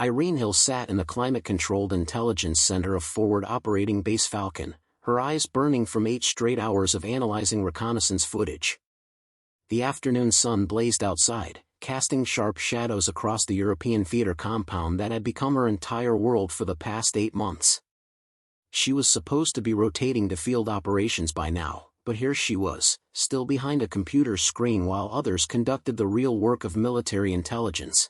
Irene Hill sat in the climate-controlled intelligence center of Forward Operating Base Falcon, her eyes burning from 8 straight hours of analyzing reconnaissance footage. The afternoon sun blazed outside, casting sharp shadows across the European theater compound that had become her entire world for the past 8 months. She was supposed to be rotating to field operations by now, but here she was, still behind a computer screen while others conducted the real work of military intelligence.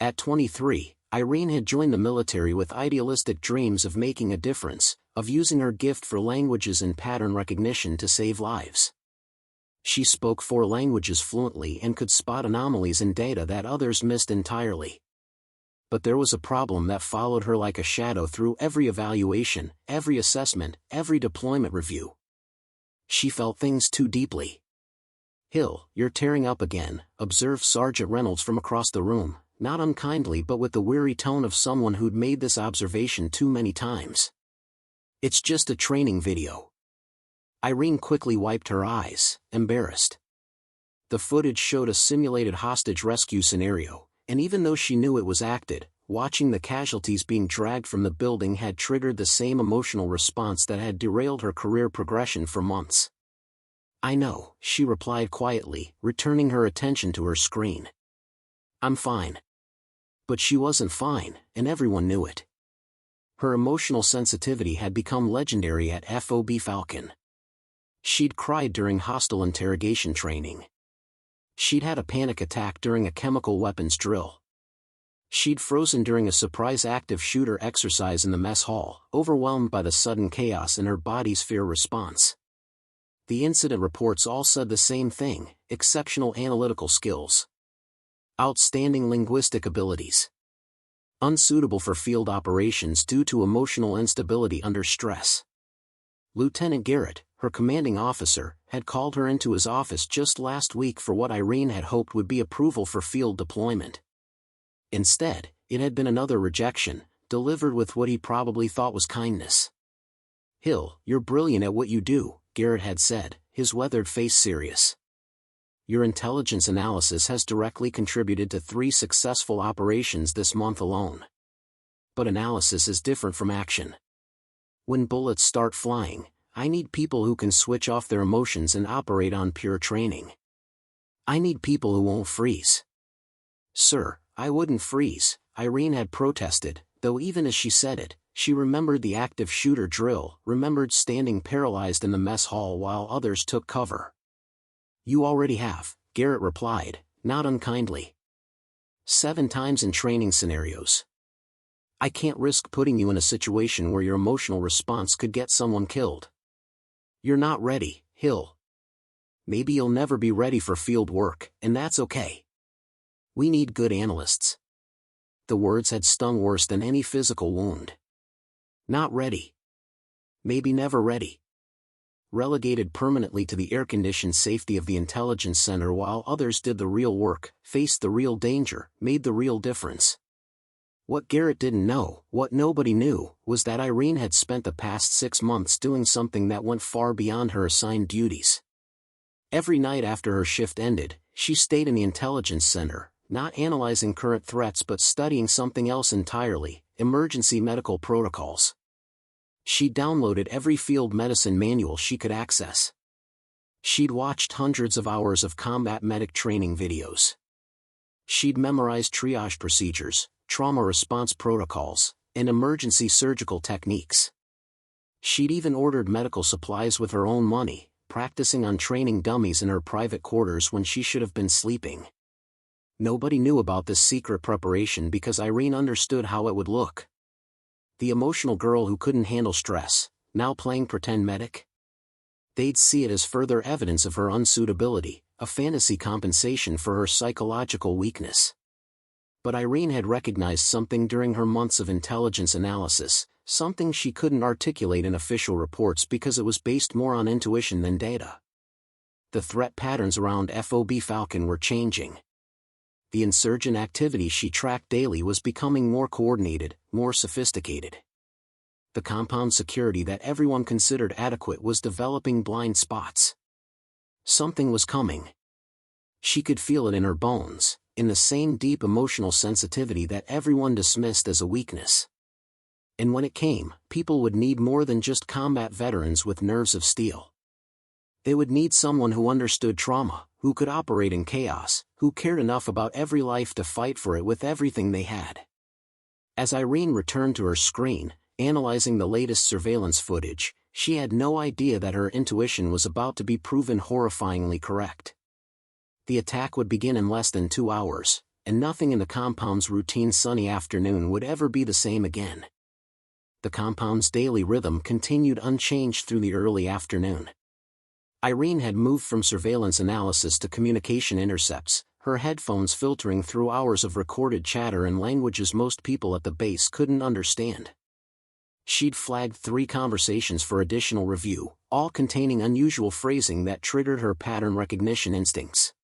At 23, Irene had joined the military with idealistic dreams of making a difference, of using her gift for languages and pattern recognition to save lives. She spoke 4 languages fluently and could spot anomalies in data that others missed entirely. But there was a problem that followed her like a shadow through every evaluation, every assessment, every deployment review. She felt things too deeply. "Hill, you're tearing up again," observed Sergeant Reynolds from across the room, not unkindly but with the weary tone of someone who'd made this observation too many times. "It's just a training video." Irene quickly wiped her eyes, embarrassed. The footage showed a simulated hostage rescue scenario, and even though she knew it was acted, watching the casualties being dragged from the building had triggered the same emotional response that had derailed her career progression for months. "I know," she replied quietly, returning her attention to her screen. "I'm fine." But she wasn't fine, and everyone knew it. Her emotional sensitivity had become legendary at FOB Falcon. She'd cried during hostile interrogation training. She'd had a panic attack during a chemical weapons drill. She'd frozen during a surprise active shooter exercise in the mess hall, overwhelmed by the sudden chaos in her body's fear response. The incident reports all said the same thing: exceptional analytical skills, outstanding linguistic abilities, unsuitable for field operations due to emotional instability under stress. Lieutenant Garrett, her commanding officer, had called her into his office just last week for what Irene had hoped would be approval for field deployment. Instead, it had been another rejection, delivered with what he probably thought was kindness. "Hill, you're brilliant at what you do," Garrett had said, his weathered face serious. "Your intelligence analysis has directly contributed to 3 successful operations this month alone. But analysis is different from action. When bullets start flying, I need people who can switch off their emotions and operate on pure training. I need people who won't freeze." "Sir, I wouldn't freeze," Irene had protested, though even as she said it, she remembered the active shooter drill, remembered standing paralyzed in the mess hall while others took cover. "You already have," Garrett replied, not unkindly. 7 times in training scenarios. I can't risk putting you in a situation where your emotional response could get someone killed. You're not ready, Hill. Maybe you'll never be ready for field work, and that's okay. We need good analysts." The words had stung worse than any physical wound. Not ready. Maybe never ready. Relegated permanently to the air-conditioned safety of the intelligence center while others did the real work, faced the real danger, made the real difference. What Garrett didn't know, what nobody knew, was that Irene had spent the past 6 months doing something that went far beyond her assigned duties. Every night after her shift ended, she stayed in the intelligence center, not analyzing current threats but studying something else entirely: emergency medical protocols. She downloaded every field medicine manual she could access. She'd watched hundreds of hours of combat medic training videos. She'd memorized triage procedures, trauma response protocols, and emergency surgical techniques. She'd even ordered medical supplies with her own money, practicing on training dummies in her private quarters when she should have been sleeping. Nobody knew about this secret preparation because Irene understood how it would look. The emotional girl who couldn't handle stress, now playing pretend medic? They'd see it as further evidence of her unsuitability, a fantasy compensation for her psychological weakness. But Irene had recognized something during her months of intelligence analysis, something she couldn't articulate in official reports because it was based more on intuition than data. The threat patterns around FOB Falcon were changing. The insurgent activity she tracked daily was becoming more coordinated, more sophisticated. The compound security that everyone considered adequate was developing blind spots. Something was coming. She could feel it in her bones, in the same deep emotional sensitivity that everyone dismissed as a weakness. And when it came, people would need more than just combat veterans with nerves of steel. They would need someone who understood trauma, who could operate in chaos, who cared enough about every life to fight for it with everything they had. As Irene returned to her screen, analyzing the latest surveillance footage, she had no idea that her intuition was about to be proven horrifyingly correct. The attack would begin in less than 2 hours, and nothing in the compound's routine sunny afternoon would ever be the same again. The compound's daily rhythm continued unchanged through the early afternoon. Irene had moved from surveillance analysis to communication intercepts, her headphones filtering through hours of recorded chatter in languages most people at the base couldn't understand. She'd flagged 3 conversations for additional review, all containing unusual phrasing that triggered her pattern recognition instincts.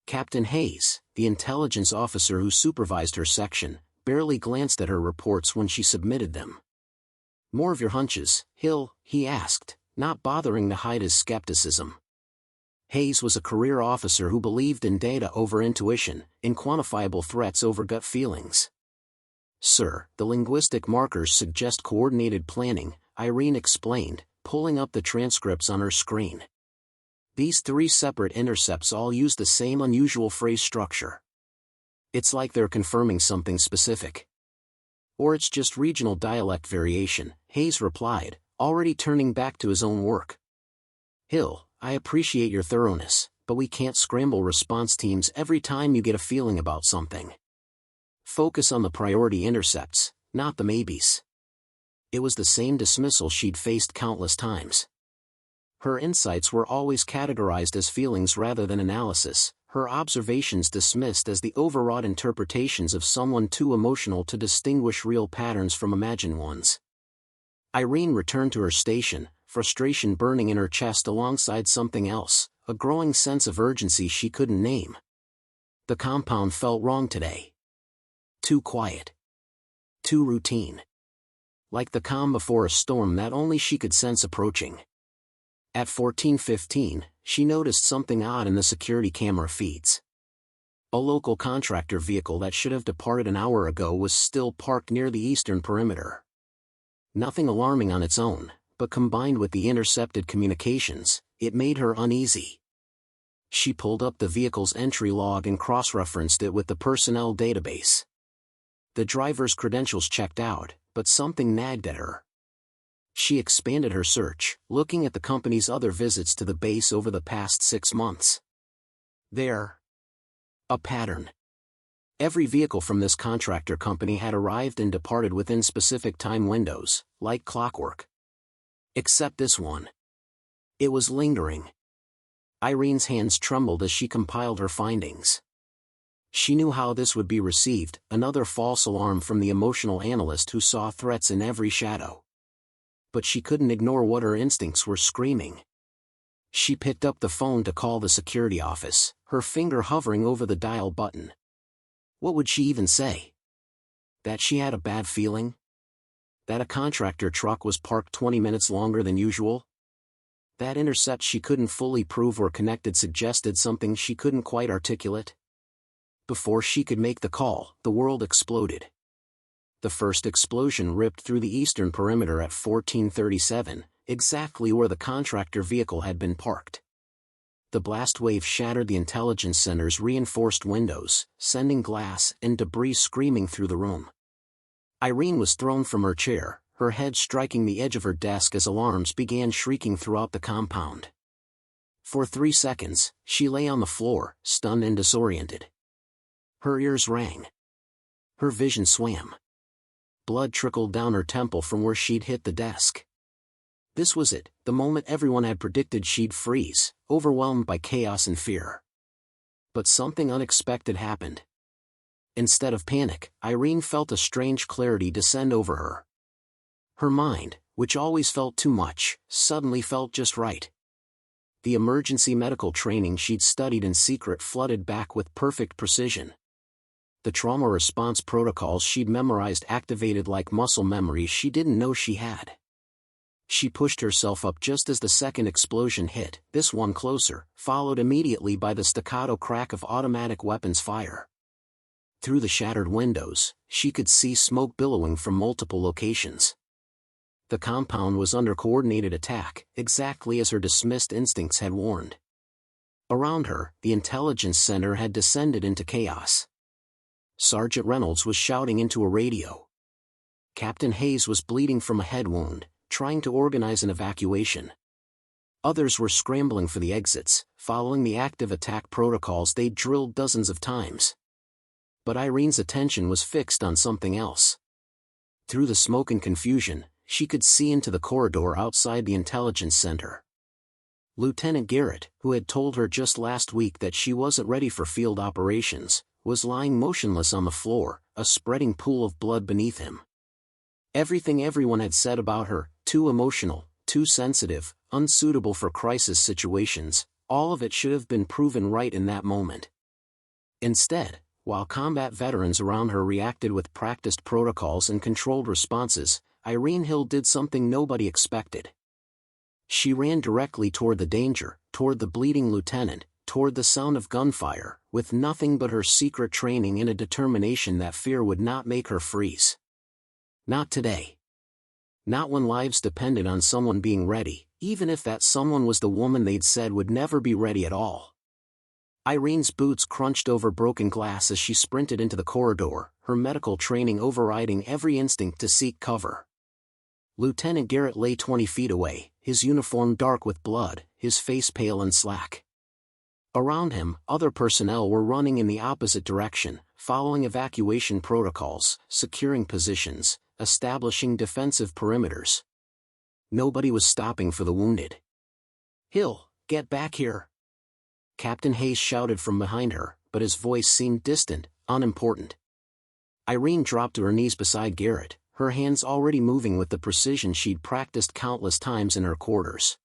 Captain Hayes, the intelligence officer who supervised her section, barely glanced at her reports when she submitted them. "More of your hunches, Hill?" he asked, not bothering to hide his skepticism. Hayes was a career officer who believed in data over intuition, in quantifiable threats over gut feelings. "Sir, the linguistic markers suggest coordinated planning," Irene explained, pulling up the transcripts on her screen. "These 3 separate intercepts all use the same unusual phrase structure. It's like they're confirming something specific. Or it's just regional dialect variation," Hayes replied, already turning back to his own work. "Hill, I appreciate your thoroughness, but we can't scramble response teams every time you get a feeling about something. Focus on the priority intercepts, not the maybes." It was the same dismissal she'd faced countless times. Her insights were always categorized as feelings rather than analysis, her observations dismissed as the overwrought interpretations of someone too emotional to distinguish real patterns from imagined ones. Irene returned to her station, frustration burning in her chest alongside something else, a growing sense of urgency she couldn't name. The compound felt wrong today. Too quiet. Too routine. Like the calm before a storm that only she could sense approaching. At 14:15, she noticed something odd in the security camera feeds. A local contractor vehicle that should have departed an hour ago was still parked near the eastern perimeter. Nothing alarming on its own, but combined with the intercepted communications, it made her uneasy. She pulled up the vehicle's entry log and cross-referenced it with the personnel database. The driver's credentials checked out, but something nagged at her. She expanded her search, looking at the company's other visits to the base over the past 6 months. A pattern. Every vehicle from this contractor company had arrived and departed within specific time windows, like clockwork. Except this one. It was lingering. Irene's hands trembled as she compiled her findings. She knew how this would be received, another false alarm from the emotional analyst who saw threats in every shadow. But she couldn't ignore what her instincts were screaming. She picked up the phone to call the security office, her finger hovering over the dial button. What would she even say? That she had a bad feeling? That a contractor truck was parked 20 minutes longer than usual? That intercept she couldn't fully prove or connected suggested something she couldn't quite articulate? Before she could make the call, the world exploded. The first explosion ripped through the eastern perimeter at 14:37, exactly where the contractor vehicle had been parked. The blast wave shattered the intelligence center's reinforced windows, sending glass and debris screaming through the room. Irene was thrown from her chair, her head striking the edge of her desk as alarms began shrieking throughout the compound. For 3 seconds, she lay on the floor, stunned and disoriented. Her ears rang. Her vision swam. Blood trickled down her temple from where she'd hit the desk. This was it, the moment everyone had predicted she'd freeze, overwhelmed by chaos and fear. But something unexpected happened. Instead of panic, Irene felt a strange clarity descend over her. Her mind, which always felt too much, suddenly felt just right. The emergency medical training she'd studied in secret flooded back with perfect precision. The trauma response protocols she'd memorized activated like muscle memory she didn't know she had. She pushed herself up just as the second explosion hit, this one closer, followed immediately by the staccato crack of automatic weapons fire. Through the shattered windows, she could see smoke billowing from multiple locations. The compound was under coordinated attack, exactly as her dismissed instincts had warned. Around her, the intelligence center had descended into chaos. Sergeant Reynolds was shouting into a radio. Captain Hayes was bleeding from a head wound, trying to organize an evacuation. Others were scrambling for the exits, following the active attack protocols they'd drilled dozens of times. But Irene's attention was fixed on something else. Through the smoke and confusion, she could see into the corridor outside the intelligence center. Lieutenant Garrett, who had told her just last week that she wasn't ready for field operations, was lying motionless on the floor, a spreading pool of blood beneath him. Everything everyone had said about her, too emotional, too sensitive, unsuitable for crisis situations, all of it should have been proven right in that moment. Instead, while combat veterans around her reacted with practiced protocols and controlled responses, Irene Hill did something nobody expected. She ran directly toward the danger, toward the bleeding lieutenant, toward the sound of gunfire, with nothing but her secret training and a determination that fear would not make her freeze. Not today. Not when lives depended on someone being ready, even if that someone was the woman they'd said would never be ready at all. Irene's boots crunched over broken glass as she sprinted into the corridor, her medical training overriding every instinct to seek cover. Lieutenant Garrett lay 20 feet away, his uniform dark with blood, his face pale and slack. Around him, other personnel were running in the opposite direction, following evacuation protocols, securing positions, establishing defensive perimeters. Nobody was stopping for the wounded. "Hill, get back here!" Captain Hayes shouted from behind her, but his voice seemed distant, unimportant. Irene dropped to her knees beside Garrett, her hands already moving with the precision she'd practiced countless times in her quarters.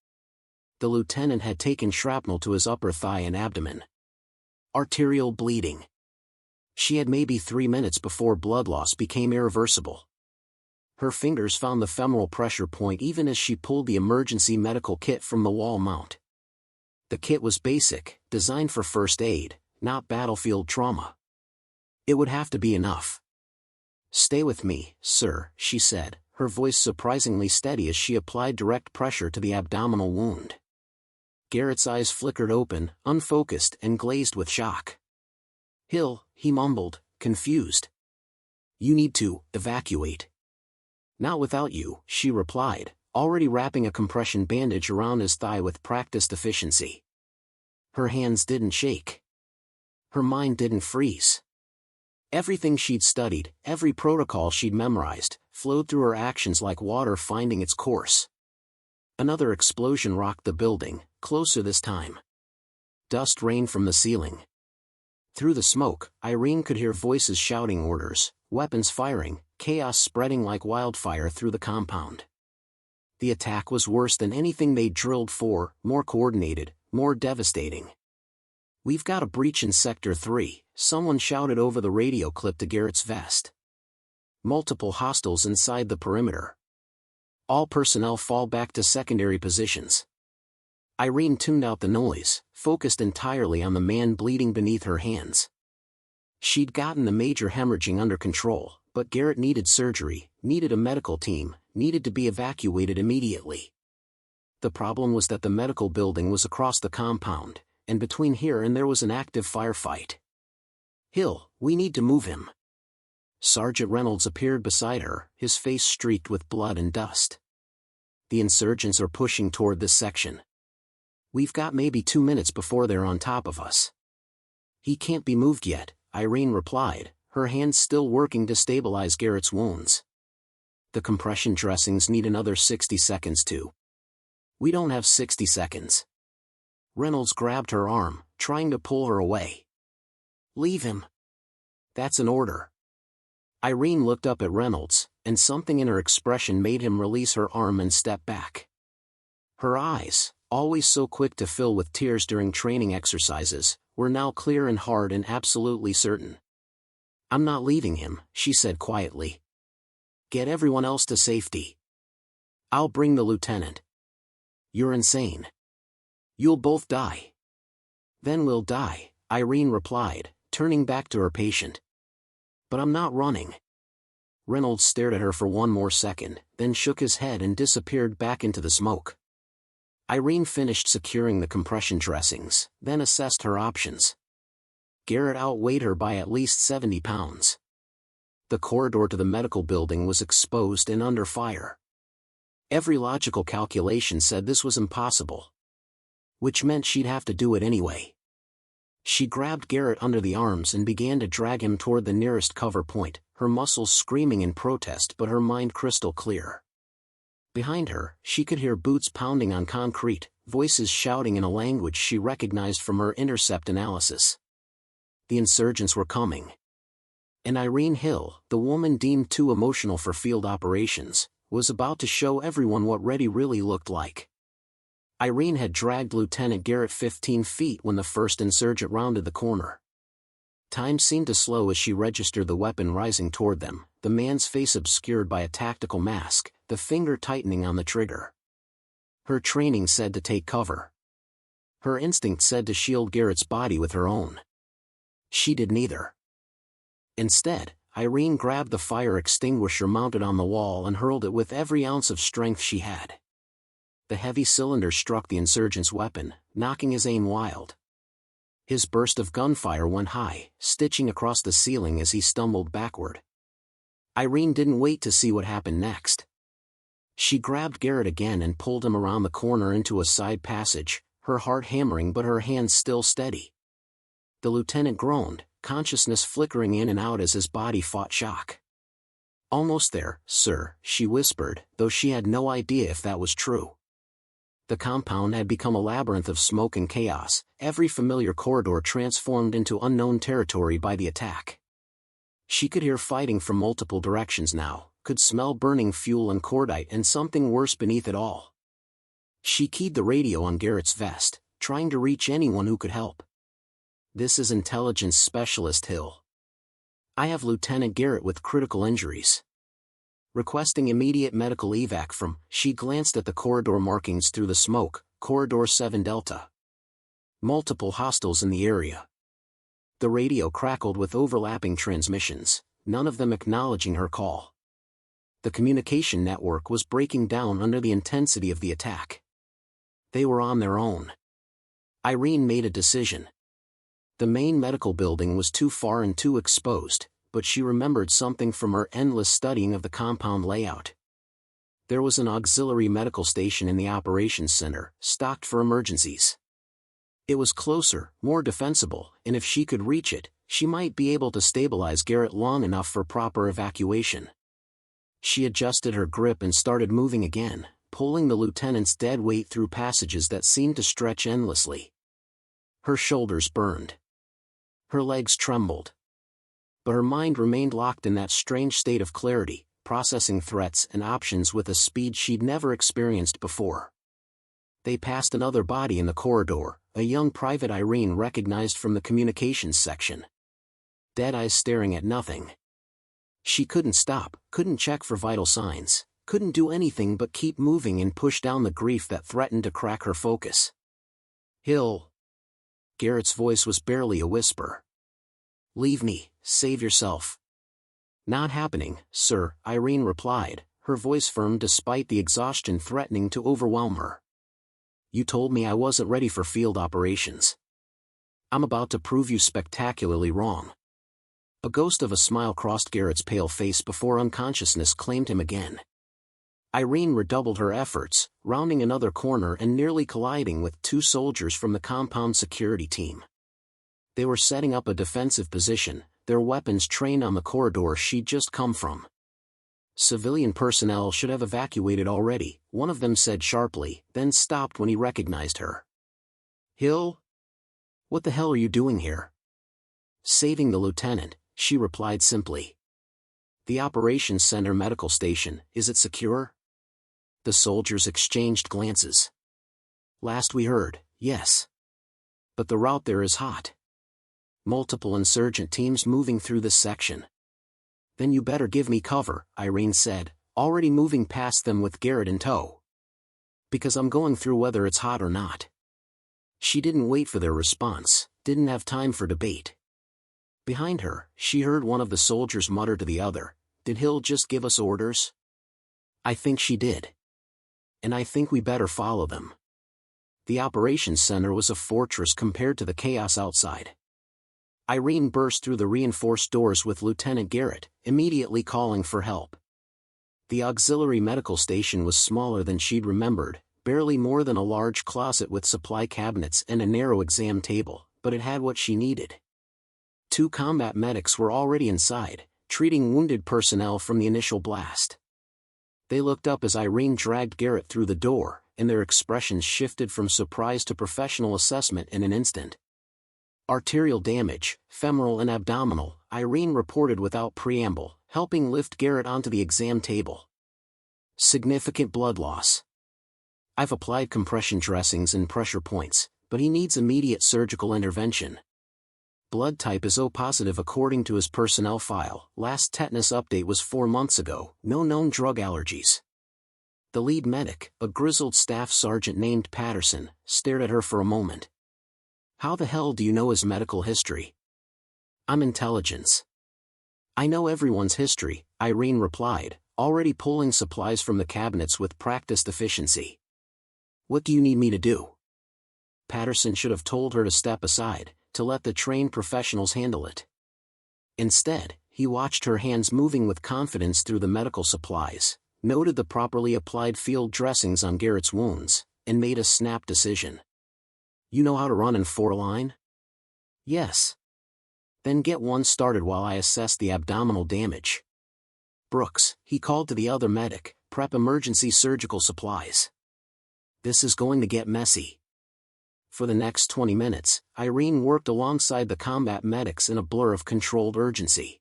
The lieutenant had taken shrapnel to his upper thigh and abdomen. Arterial bleeding. She had maybe 3 minutes before blood loss became irreversible. Her fingers found the femoral pressure point even as she pulled the emergency medical kit from the wall mount. The kit was basic, designed for first aid, not battlefield trauma. It would have to be enough. "Stay with me, sir," she said, her voice surprisingly steady as she applied direct pressure to the abdominal wound. Garrett's eyes flickered open, unfocused and glazed with shock. "Hill," he mumbled, confused. "You need to evacuate." "Not without you," she replied, already wrapping a compression bandage around his thigh with practiced efficiency. Her hands didn't shake. Her mind didn't freeze. Everything she'd studied, every protocol she'd memorized, flowed through her actions like water finding its course. Another explosion rocked the building, closer this time. Dust rained from the ceiling. Through the smoke, Irene could hear voices shouting orders, weapons firing, chaos spreading like wildfire through the compound. The attack was worse than anything they'd drilled for, more coordinated, more devastating. "We've got a breach in Sector 3, someone shouted over the radio clip to Garrett's vest. "Multiple hostiles inside the perimeter. All personnel fall back to secondary positions." Irene tuned out the noise, focused entirely on the man bleeding beneath her hands. She'd gotten the major hemorrhaging under control, but Garrett needed surgery, needed a medical team, needed to be evacuated immediately. The problem was that the medical building was across the compound, and between here and there was an active firefight. "Hill, we need to move him." Sergeant Reynolds appeared beside her, his face streaked with blood and dust. "The insurgents are pushing toward this section. We've got maybe 2 minutes before they're on top of us." "He can't be moved yet," Irene replied, her hands still working to stabilize Garrett's wounds. "The compression dressings need another 60 seconds too." "We don't have 60 seconds. Reynolds grabbed her arm, trying to pull her away. "Leave him." "That's an order." Irene looked up at Reynolds, and something in her expression made him release her arm and step back. Her eyes, always so quick to fill with tears during training exercises, were now clear and hard and absolutely certain. "I'm not leaving him," she said quietly. "Get everyone else to safety." I'll bring the lieutenant. You're insane. You'll both die. Then we'll die, Irene replied, turning back to her patient. But I'm not running. Reynolds stared at her for one more second, then shook his head and disappeared back into the smoke. Irene finished securing the compression dressings, then assessed her options. Garrett outweighed her by at least 70 pounds. The corridor to the medical building was exposed and under fire. Every logical calculation said this was impossible. Which meant she'd have to do it anyway. She grabbed Garrett under the arms and began to drag him toward the nearest cover point, her muscles screaming in protest but her mind crystal clear. Behind her, she could hear boots pounding on concrete, voices shouting in a language she recognized from her intercept analysis. The insurgents were coming. And Irene Hill, the woman deemed too emotional for field operations, was about to show everyone what ready really looked like. Irene had dragged Lieutenant Garrett 15 feet when the first insurgent rounded the corner. Time seemed to slow as she registered the weapon rising toward them, the man's face obscured by a tactical mask, the finger tightening on the trigger. Her training said to take cover. Her instinct said to shield Garrett's body with her own. She did neither. Instead, Irene grabbed the fire extinguisher mounted on the wall and hurled it with every ounce of strength she had. The heavy cylinder struck the insurgent's weapon, knocking his aim wild. His burst of gunfire went high, stitching across the ceiling as he stumbled backward. Irene didn't wait to see what happened next. She grabbed Garrett again and pulled him around the corner into a side passage, her heart hammering but her hands still steady. The lieutenant groaned, consciousness flickering in and out as his body fought shock. "Almost there, sir," she whispered, though she had no idea if that was true. The compound had become a labyrinth of smoke and chaos, every familiar corridor transformed into unknown territory by the attack. She could hear fighting from multiple directions now, could smell burning fuel and cordite and something worse beneath it all. She keyed the radio on Garrett's vest, trying to reach anyone who could help. "This is Intelligence Specialist Hill. I have Lieutenant Garrett with critical injuries. Requesting immediate medical evac from," she glanced at the corridor markings through the smoke, Corridor 7 Delta. Multiple hostiles in the area. The radio crackled with overlapping transmissions, none of them acknowledging her call. The communication network was breaking down under the intensity of the attack. They were on their own. Irene made a decision. The main medical building was too far and too exposed, but she remembered something from her endless studying of the compound layout. There was an auxiliary medical station in the operations center, stocked for emergencies. It was closer, more defensible, and if she could reach it, she might be able to stabilize Garrett long enough for proper evacuation. She adjusted her grip and started moving again, pulling the lieutenant's dead weight through passages that seemed to stretch endlessly. Her shoulders burned. Her legs trembled. But her mind remained locked in that strange state of clarity, processing threats and options with a speed she'd never experienced before. They passed another body in the corridor, a young Private Irene recognized from the communications section. Dead eyes staring at nothing. She couldn't stop, couldn't check for vital signs, couldn't do anything but keep moving and push down the grief that threatened to crack her focus. "Hill." Garrett's voice was barely a whisper. "Leave me, save yourself." "Not happening, sir," Irene replied, her voice firm despite the exhaustion threatening to overwhelm her. "You told me I wasn't ready for field operations. I'm about to prove you spectacularly wrong." A ghost of a smile crossed Garrett's pale face before unconsciousness claimed him again. Irene redoubled her efforts, rounding another corner and nearly colliding with two soldiers from the compound security team. They were setting up a defensive position, their weapons trained on the corridor she'd just come from. "Civilian personnel should have evacuated already," one of them said sharply, then stopped when he recognized her. "Hill? What the hell are you doing here?" "Saving the lieutenant," she replied simply. "The operations center medical station, is it secure?" The soldiers exchanged glances. "Last we heard, yes. But the route there is hot. Multiple insurgent teams moving through this section." "Then you better give me cover," Irene said, already moving past them with Garrett in tow. Because I'm going through whether it's hot or not. She didn't wait for their response, didn't have time for debate. Behind her, she heard one of the soldiers mutter to the other, "Did Hill just give us orders?" "I think she did. And I think we better follow them." The operations center was a fortress compared to the chaos outside. Irene burst through the reinforced doors with Lieutenant Garrett, immediately calling for help. The auxiliary medical station was smaller than she'd remembered, barely more than a large closet with supply cabinets and a narrow exam table, but it had what she needed. 2 combat medics were already inside, treating wounded personnel from the initial blast. They looked up as Irene dragged Garrett through the door, and their expressions shifted from surprise to professional assessment in an instant. "Arterial damage, femoral and abdominal," Irene reported without preamble, helping lift Garrett onto the exam table. "Significant blood loss. I've applied compression dressings and pressure points, but he needs immediate surgical intervention. Blood type is O positive according to his personnel file. Last tetanus update was 4 months ago. No known drug allergies." The lead medic, a grizzled staff sergeant named Patterson, stared at her for a moment. "How the hell do you know his medical history?" "I'm intelligence. I know everyone's history," Irene replied, already pulling supplies from the cabinets with practiced efficiency. "What do you need me to do?" Patterson should have told her to step aside, to let the trained professionals handle it. Instead, he watched her hands moving with confidence through the medical supplies, noted the properly applied field dressings on Garrett's wounds, and made a snap decision. "You know how to run in 4-line?" "Yes." "Then get one started while I assess the abdominal damage. Brooks," he called to the other medic, "prep emergency surgical supplies. This is going to get messy." For the next 20 minutes, Irene worked alongside the combat medics in a blur of controlled urgency.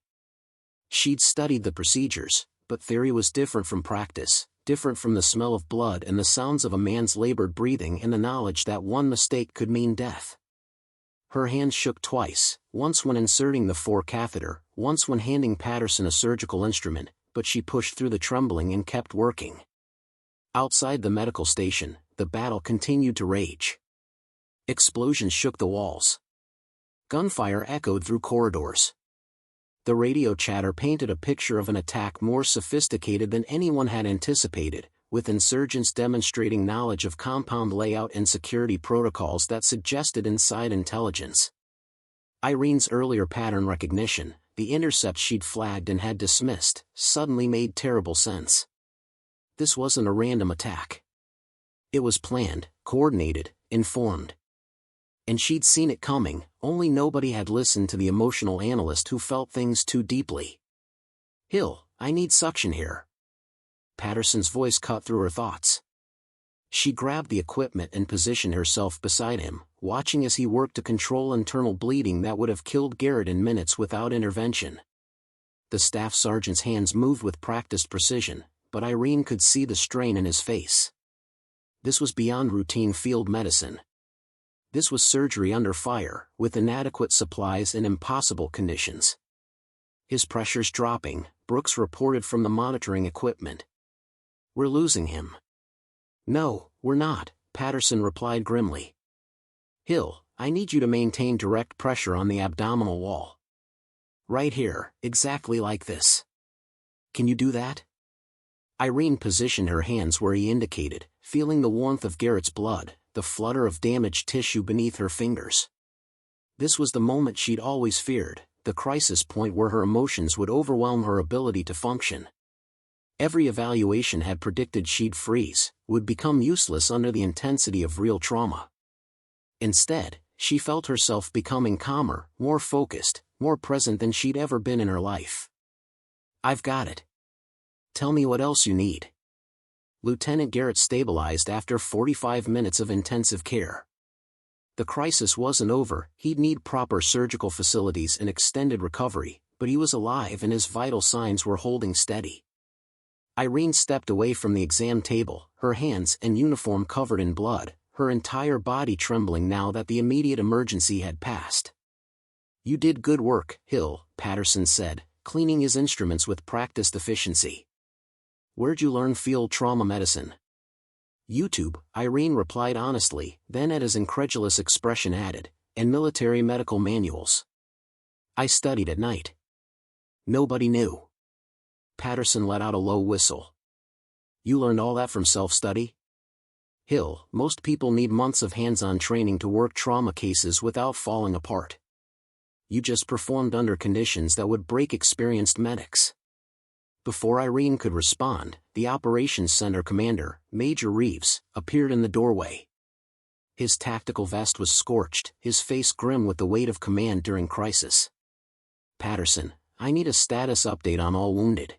She'd studied the procedures, but theory was different from practice, different from the smell of blood and the sounds of a man's labored breathing and the knowledge that one mistake could mean death. Her hands shook twice, once when inserting the 4 catheter, once when handing Patterson a surgical instrument, but she pushed through the trembling and kept working. Outside the medical station, the battle continued to rage. Explosions shook the walls. Gunfire echoed through corridors. The radio chatter painted a picture of an attack more sophisticated than anyone had anticipated, with insurgents demonstrating knowledge of compound layout and security protocols that suggested inside intelligence. Irene's earlier pattern recognition, the intercepts she'd flagged and had dismissed, suddenly made terrible sense. This wasn't a random attack. It was planned, coordinated, informed. And she'd seen it coming, only nobody had listened to the emotional analyst who felt things too deeply. "Hill, I need suction here." Patterson's voice cut through her thoughts. She grabbed the equipment and positioned herself beside him, watching as he worked to control internal bleeding that would have killed Garrett in minutes without intervention. The staff sergeant's hands moved with practiced precision, but Irene could see the strain in his face. This was beyond routine field medicine. This was surgery under fire, with inadequate supplies and impossible conditions. "His pressure's dropping," Brooks reported from the monitoring equipment. "We're losing him." "No, we're not," Patterson replied grimly. "Hill, I need you to maintain direct pressure on the abdominal wall. Right here, exactly like this. Can you do that?" Irene positioned her hands where he indicated, feeling the warmth of Garrett's blood, the flutter of damaged tissue beneath her fingers. This was the moment she'd always feared, the crisis point where her emotions would overwhelm her ability to function. Every evaluation had predicted she'd freeze, would become useless under the intensity of real trauma. Instead, she felt herself becoming calmer, more focused, more present than she'd ever been in her life. "I've got it. Tell me what else you need." Lieutenant Garrett stabilized after 45 minutes of intensive care. The crisis wasn't over, he'd need proper surgical facilities and extended recovery, but he was alive and his vital signs were holding steady. Irene stepped away from the exam table, her hands and uniform covered in blood, her entire body trembling now that the immediate emergency had passed. "You did good work, Hill," Patterson said, cleaning his instruments with practiced efficiency. Where'd you learn field trauma medicine? YouTube, Irene replied honestly, then at his incredulous expression added, and military medical manuals. I studied at night. Nobody knew. Patterson let out a low whistle. You learned all that from self-study? Hill, most people need months of hands-on training to work trauma cases without falling apart. You just performed under conditions that would break experienced medics. Before Irene could respond, the Operations Center commander, Major Reeves, appeared in the doorway. His tactical vest was scorched, his face grim with the weight of command during crisis. Patterson, I need a status update on all wounded.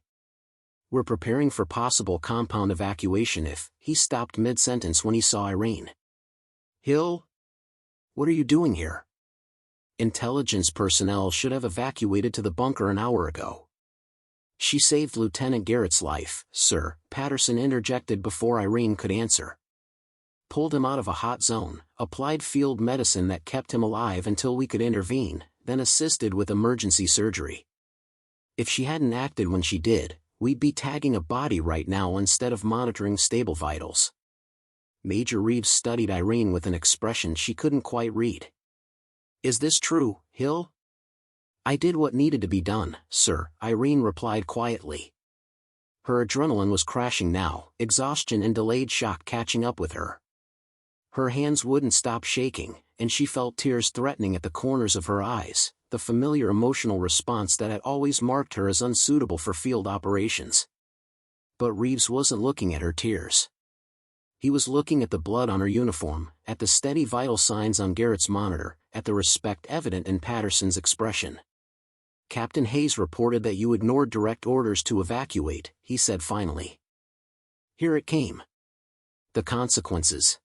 We're preparing for possible compound evacuation if. He stopped mid-sentence when he saw Irene. Hill? What are you doing here? Intelligence personnel should have evacuated to the bunker an hour ago. She saved Lieutenant Garrett's life, sir, Patterson interjected before Irene could answer. Pulled him out of a hot zone, applied field medicine that kept him alive until we could intervene, then assisted with emergency surgery. If she hadn't acted when she did, we'd be tagging a body right now instead of monitoring stable vitals. Major Reeves studied Irene with an expression she couldn't quite read. Is this true, Hill? I did what needed to be done, sir, Irene replied quietly. Her adrenaline was crashing now, exhaustion and delayed shock catching up with her. Her hands wouldn't stop shaking, and she felt tears threatening at the corners of her eyes, the familiar emotional response that had always marked her as unsuitable for field operations. But Reeves wasn't looking at her tears. He was looking at the blood on her uniform, at the steady vital signs on Garrett's monitor, at the respect evident in Patterson's expression. Captain Hayes reported that you ignored direct orders to evacuate, he said finally. Here it came. The consequences.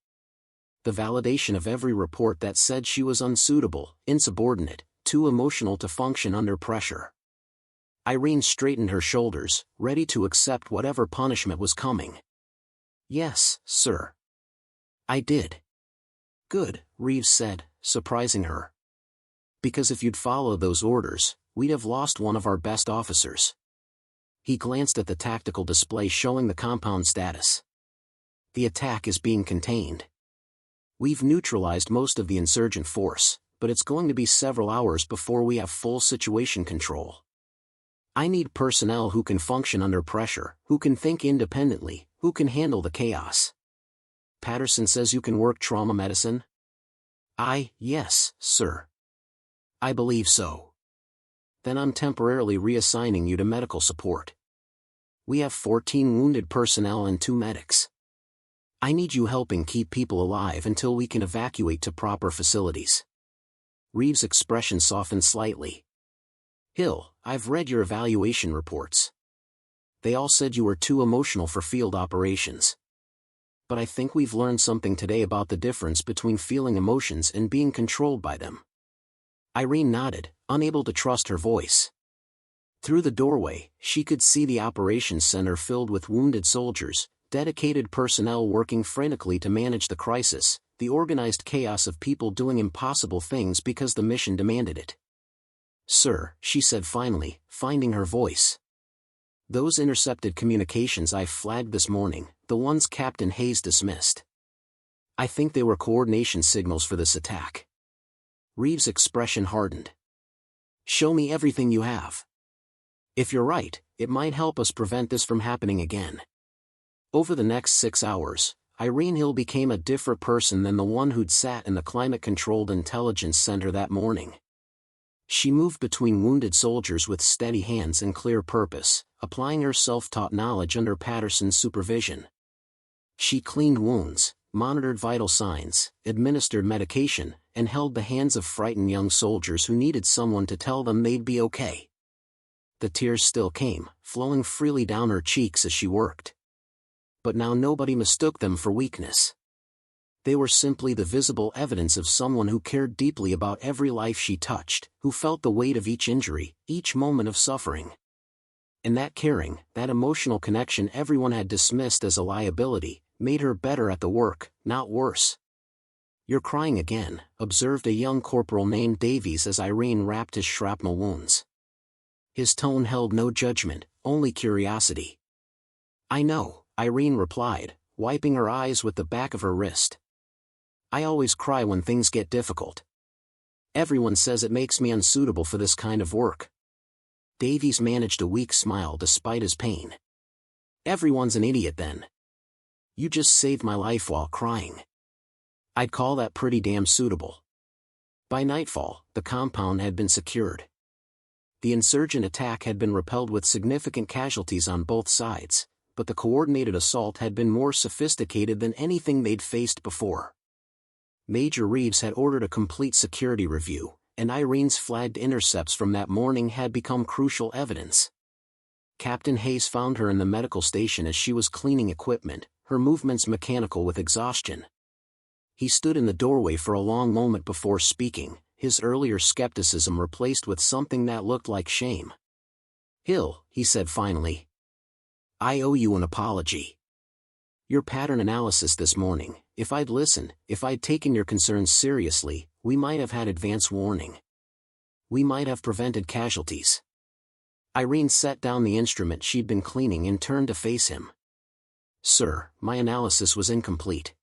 The validation of every report that said she was unsuitable, insubordinate, too emotional to function under pressure. Irene straightened her shoulders, ready to accept whatever punishment was coming. Yes, sir. I did. Good, Reeves said, surprising her. Because if you'd followed those orders, we'd have lost one of our best officers. He glanced at the tactical display showing the compound status. The attack is being contained. We've neutralized most of the insurgent force, but it's going to be several hours before we have full situation control. I need personnel who can function under pressure, who can think independently, who can handle the chaos. Patterson says you can work trauma medicine? Yes, sir. I believe so. Then I'm temporarily reassigning you to medical support. We have 14 wounded personnel and 2 medics. I need you helping keep people alive until we can evacuate to proper facilities. Reeves' expression softened slightly. Hill, I've read your evaluation reports. They all said you were too emotional for field operations. But I think we've learned something today about the difference between feeling emotions and being controlled by them. Irene nodded, unable to trust her voice. Through the doorway, she could see the operations center filled with wounded soldiers, dedicated personnel working frantically to manage the crisis, the organized chaos of people doing impossible things because the mission demanded it. Sir, she said finally, finding her voice. Those intercepted communications I flagged this morning, the ones Captain Hayes dismissed. I think they were coordination signals for this attack. Reeves' expression hardened. Show me everything you have. If you're right, it might help us prevent this from happening again. Over the next 6 hours, Irene Hill became a different person than the one who'd sat in the climate-controlled intelligence center that morning. She moved between wounded soldiers with steady hands and clear purpose, applying her self-taught knowledge under Patterson's supervision. She cleaned wounds, monitored vital signs, administered medication, and held the hands of frightened young soldiers who needed someone to tell them they'd be okay. The tears still came, flowing freely down her cheeks as she worked. But now nobody mistook them for weakness. They were simply the visible evidence of someone who cared deeply about every life she touched, who felt the weight of each injury, each moment of suffering. And that caring, that emotional connection everyone had dismissed as a liability, made her better at the work, not worse. You're crying again, observed a young corporal named Davies as Irene wrapped his shrapnel wounds. His tone held no judgment, only curiosity. I know, Irene replied, wiping her eyes with the back of her wrist. I always cry when things get difficult. Everyone says it makes me unsuitable for this kind of work. Davies managed a weak smile despite his pain. Everyone's an idiot then. You just saved my life while crying. I'd call that pretty damn suitable. By nightfall, the compound had been secured. The insurgent attack had been repelled with significant casualties on both sides, but the coordinated assault had been more sophisticated than anything they'd faced before. Major Reeves had ordered a complete security review, and Irene's flagged intercepts from that morning had become crucial evidence. Captain Hayes found her in the medical station as she was cleaning equipment, her movements mechanical with exhaustion. He stood in the doorway for a long moment before speaking, his earlier skepticism replaced with something that looked like shame. Hill, he said finally. I owe you an apology. Your pattern analysis this morning, if I'd listened, if I'd taken your concerns seriously, we might have had advance warning. We might have prevented casualties. Irene set down the instrument she'd been cleaning and turned to face him. Sir, my analysis was incomplete.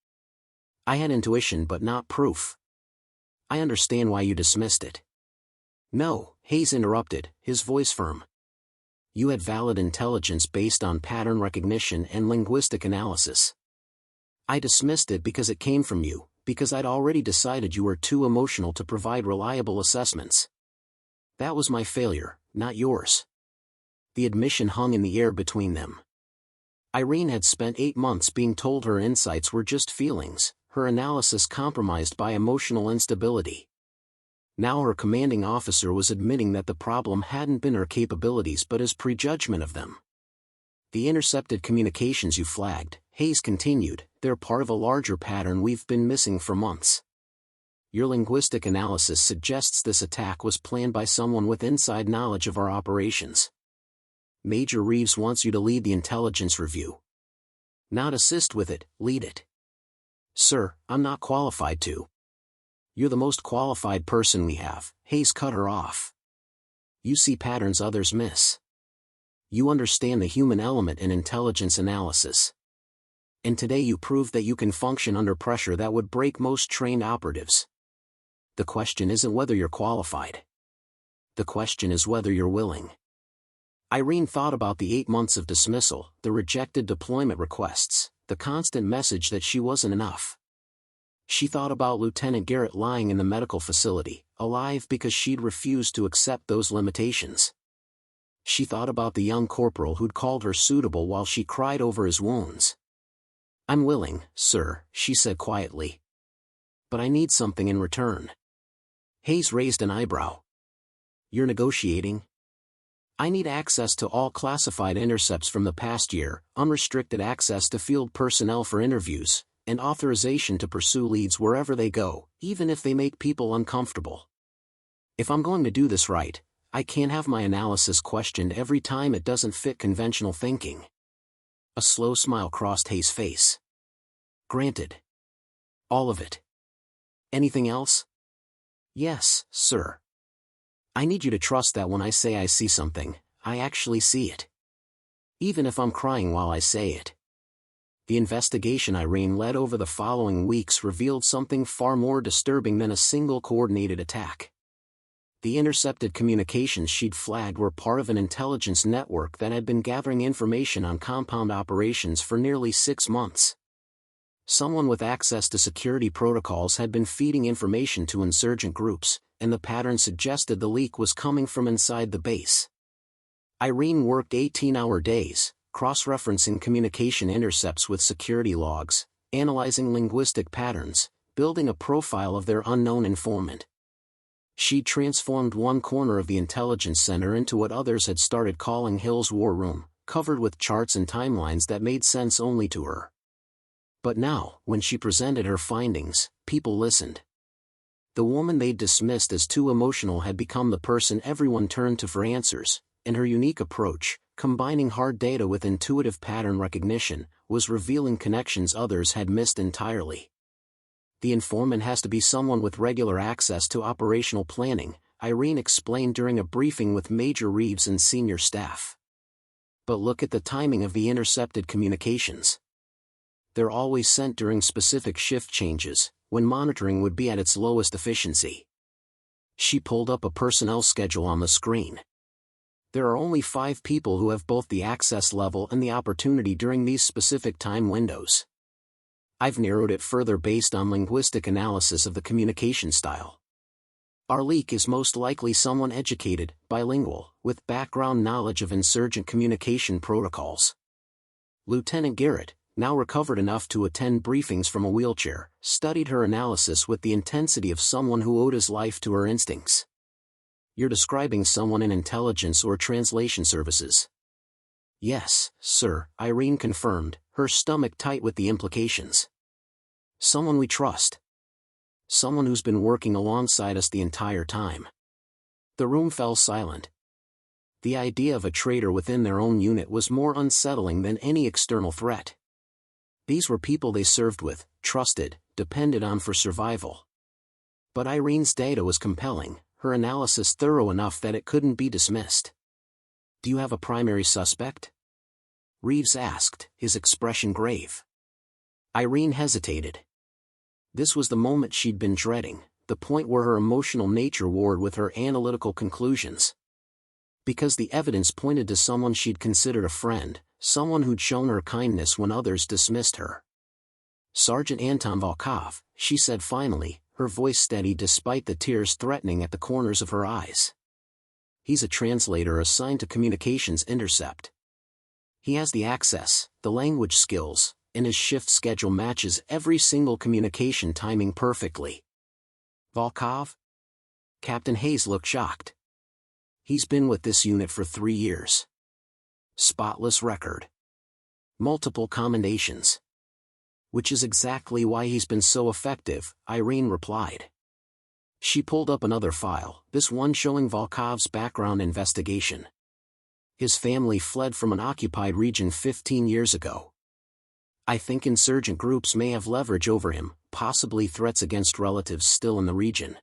I had intuition but not proof. I understand why you dismissed it. No, Hayes interrupted, his voice firm. You had valid intelligence based on pattern recognition and linguistic analysis. I dismissed it because it came from you, because I'd already decided you were too emotional to provide reliable assessments. That was my failure, not yours. The admission hung in the air between them. Irene had spent 8 months being told her insights were just feelings, her analysis compromised by emotional instability. Now her commanding officer was admitting that the problem hadn't been her capabilities but his prejudgment of them. The intercepted communications you flagged, Hayes continued, they're part of a larger pattern we've been missing for months. Your linguistic analysis suggests this attack was planned by someone with inside knowledge of our operations. Major Reeves wants you to lead the intelligence review. Not assist with it, lead it. Sir, I'm not qualified to. You're the most qualified person we have, Hayes cut her off. You see patterns others miss. You understand the human element in intelligence analysis. And today you proved that you can function under pressure that would break most trained operatives. The question isn't whether you're qualified. The question is whether you're willing. Irene thought about the 8 months of dismissal, the rejected deployment requests, the constant message that she wasn't enough. She thought about Lieutenant Garrett lying in the medical facility, alive because she'd refused to accept those limitations. She thought about the young corporal who'd called her suitable while she cried over his wounds. I'm willing, sir, she said quietly. But I need something in return. Hayes raised an eyebrow. You're negotiating? I need access to all classified intercepts from the past year, unrestricted access to field personnel for interviews, and authorization to pursue leads wherever they go, even if they make people uncomfortable. If I'm going to do this right, I can't have my analysis questioned every time it doesn't fit conventional thinking. A slow smile crossed Hayes' face. Granted. All of it. Anything else? Yes, sir. I need you to trust that when I say I see something, I actually see it. Even if I'm crying while I say it. The investigation Irene led over the following weeks revealed something far more disturbing than a single coordinated attack. The intercepted communications she'd flagged were part of an intelligence network that had been gathering information on compound operations for nearly 6 months. Someone with access to security protocols had been feeding information to insurgent groups, and the pattern suggested the leak was coming from inside the base. Irene worked 18-hour days, cross-referencing communication intercepts with security logs, analyzing linguistic patterns, building a profile of their unknown informant. She'd transformed one corner of the intelligence center into what others had started calling Hill's war room, covered with charts and timelines that made sense only to her. But now, when she presented her findings, people listened. The woman they'd dismissed as too emotional had become the person everyone turned to for answers, and her unique approach, combining hard data with intuitive pattern recognition, was revealing connections others had missed entirely. The informant has to be someone with regular access to operational planning, Irene explained during a briefing with Major Reeves and senior staff. But look at the timing of the intercepted communications. They're always sent during specific shift changes, when monitoring would be at its lowest efficiency. She pulled up a personnel schedule on the screen. There are only 5 people who have both the access level and the opportunity during these specific time windows. I've narrowed it further based on linguistic analysis of the communication style. Our leak is most likely someone educated, bilingual, with background knowledge of insurgent communication protocols. Lieutenant Garrett, now recovered enough to attend briefings from a wheelchair, studied her analysis with the intensity of someone who owed his life to her instincts. You're describing someone in intelligence or translation services. Yes, sir, Irene confirmed, her stomach tight with the implications. Someone we trust. Someone who's been working alongside us the entire time. The room fell silent. The idea of a traitor within their own unit was more unsettling than any external threat. These were people they served with, trusted, depended on for survival. But Irene's data was compelling, her analysis thorough enough that it couldn't be dismissed. Do you have a primary suspect? Reeves asked, his expression grave. Irene hesitated. This was the moment she'd been dreading, the point where her emotional nature warred with her analytical conclusions. Because the evidence pointed to someone she'd considered a friend, someone who'd shown her kindness when others dismissed her. Sergeant Anton Volkov, she said finally, her voice steady despite the tears threatening at the corners of her eyes. He's a translator assigned to communications intercept. He has the access, the language skills, and his shift schedule matches every single communication timing perfectly. Volkov? Captain Hayes looked shocked. He's been with this unit for 3 years. Spotless record. Multiple commendations. Which is exactly why he's been so effective, Irene replied. She pulled up another file, this one showing Volkov's background investigation. His family fled from an occupied region 15 years ago. I think insurgent groups may have leverage over him, possibly threats against relatives still in the region.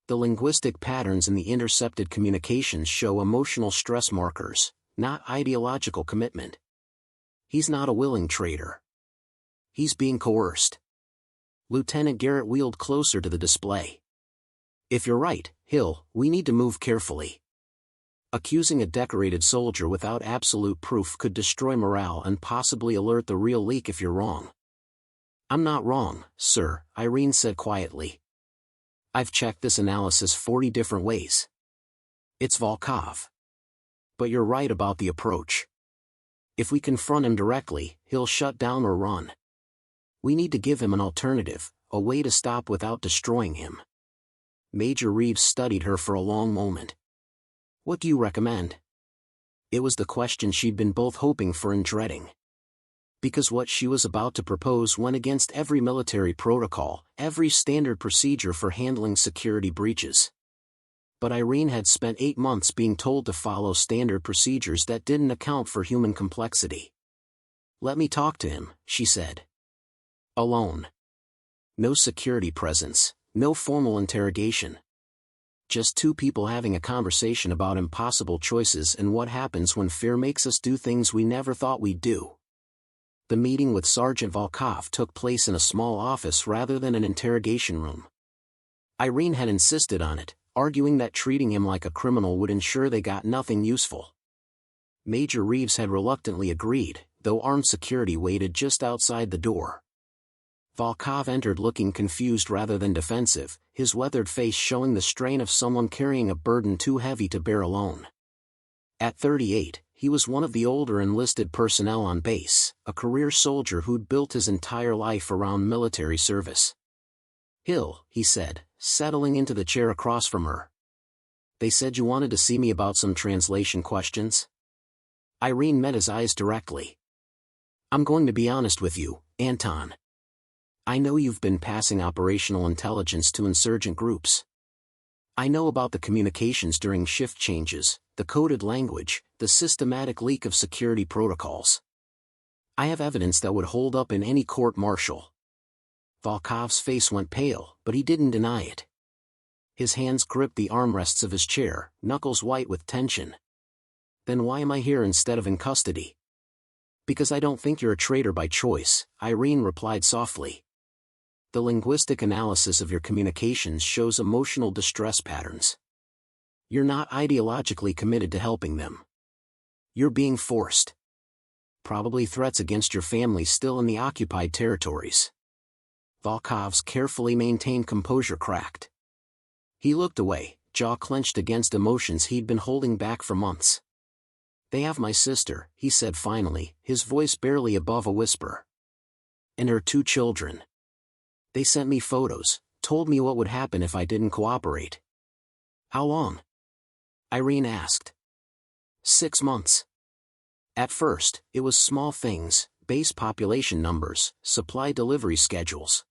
The linguistic patterns in the intercepted communications show emotional stress markers, not ideological commitment. He's not a willing traitor. He's being coerced. Lieutenant Garrett wheeled closer to the display. If you're right, Hill, we need to move carefully. Accusing a decorated soldier without absolute proof could destroy morale and possibly alert the real leak if you're wrong. I'm not wrong, sir, Irene said quietly. I've checked this analysis 40 different ways. It's Volkov. But you're right about the approach. If we confront him directly, he'll shut down or run. We need to give him an alternative, a way to stop without destroying him. Major Reeves studied her for a long moment. What do you recommend? It was the question she'd been both hoping for and dreading. Because what she was about to propose went against every military protocol, every standard procedure for handling security breaches. But Irene had spent 8 months being told to follow standard procedures that didn't account for human complexity. Let me talk to him, she said. Alone. No security presence, no formal interrogation. Just 2 people having a conversation about impossible choices and what happens when fear makes us do things we never thought we'd do. The meeting with Sergeant Volkov took place in a small office rather than an interrogation room. Irene had insisted on it, arguing that treating him like a criminal would ensure they got nothing useful. Major Reeves had reluctantly agreed, though armed security waited just outside the door. Volkov entered looking confused rather than defensive, his weathered face showing the strain of someone carrying a burden too heavy to bear alone. At 38, he was one of the older enlisted personnel on base, a career soldier who'd built his entire life around military service. Hill, he said, settling into the chair across from her. They said you wanted to see me about some translation questions? Irene met his eyes directly. I'm going to be honest with you, Anton. I know you've been passing operational intelligence to insurgent groups. I know about the communications during shift changes, the coded language, the systematic leak of security protocols. I have evidence that would hold up in any court-martial. Volkov's face went pale, but he didn't deny it. His hands gripped the armrests of his chair, knuckles white with tension. Then why am I here instead of in custody? Because I don't think you're a traitor by choice, Irene replied softly. The linguistic analysis of your communications shows emotional distress patterns. You're not ideologically committed to helping them. You're being forced. Probably threats against your family still in the occupied territories. Volkov's carefully maintained composure cracked. He looked away, jaw clenched against emotions he'd been holding back for months. They have my sister, he said finally, his voice barely above a whisper. And her 2 children. They sent me photos, told me what would happen if I didn't cooperate. How long? Irene asked. 6 months. At first, it was small things, base population numbers, supply delivery schedules.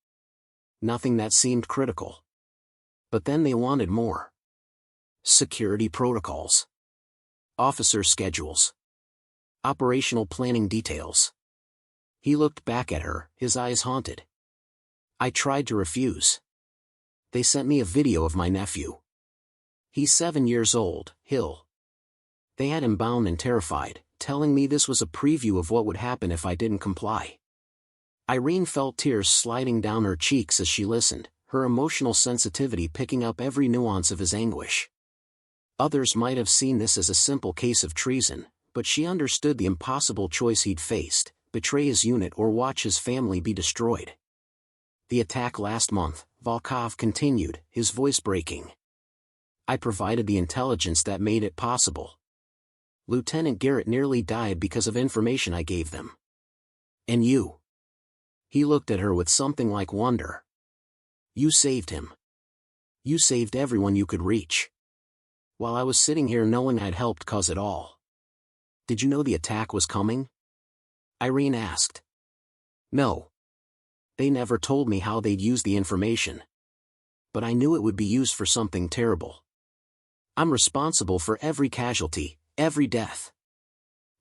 Nothing that seemed critical. But then they wanted more. Security protocols. Officer schedules. Operational planning details. He looked back at her, his eyes haunted. I tried to refuse. They sent me a video of my nephew. He's 7 years old, Hill. They had him bound and terrified, telling me this was a preview of what would happen if I didn't comply. Irene felt tears sliding down her cheeks as she listened, her emotional sensitivity picking up every nuance of his anguish. Others might have seen this as a simple case of treason, but she understood the impossible choice he'd faced: betray his unit or watch his family be destroyed. The attack last month, Volkov continued, his voice breaking. I provided the intelligence that made it possible. Lieutenant Garrett nearly died because of information I gave them. And you? He looked at her with something like wonder. You saved him. You saved everyone you could reach. While I was sitting here knowing I'd helped cause it all. Did you know the attack was coming? Irene asked. No. They never told me how they'd use the information. But I knew it would be used for something terrible. I'm responsible for every casualty, every death.